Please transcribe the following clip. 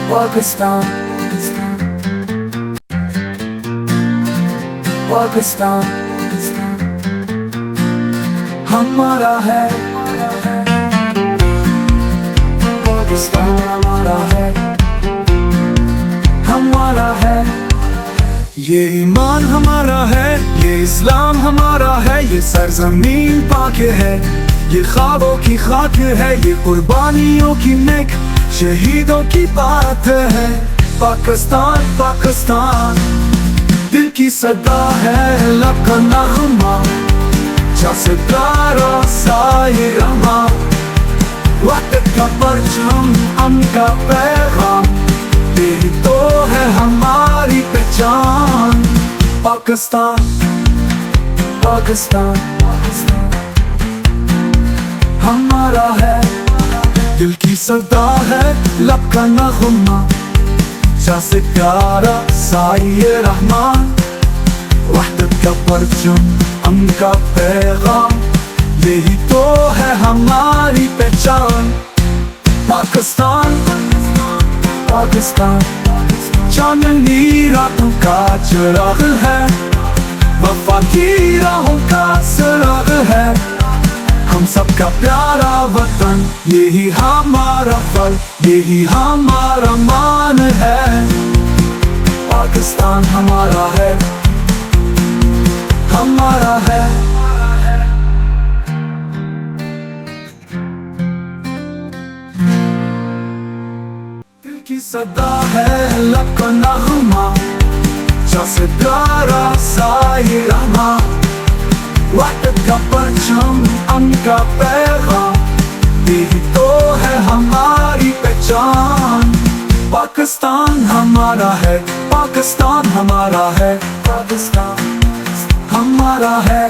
पाकिस्तान पाकिस्तान हमारा है, पाकिस्तान हमारा है, हमारा है। ये ईमान हमारा है, ये इस्लाम हमारा है, ये सरजमीन पाक है, ये ख्वाबों की खाक है, ये कुर्बानियों की नेक शहीदों की बात है। पाकिस्तान पाकिस्तान दिल की सदा है, लब का नगमा जैसे प्यारा साए रहमा, वक्त का परचम अमन का पैगाम, तेरी तो है हमारी पहचान। पाकिस्तान पाकिस्तान हमारा है, दिल की सदा है, लब का नगमा जैसे प्यारा साए रहमान, वहदत का परचम अमन का पैगाम, यही तो है हमारी पहचान। पाकिस्तान पाकिस्तान चांदनी रातों का चिराग है, वफा की राहों का सुराग है, हम सबका प्यारा वतन, यही हमारा फल, यही हमारा मान है। पाकिस्तान हमारा है, हमारा है। दिल की सदा है, लब का नगमा जैसे प्यारा साए रहमा, वहदत का परचम अमन का पैगाम, यही तो है हमारी पहचान। पाकिस्तान हमारा है, पाकिस्तान हमारा है, पाकिस्तान हमारा है।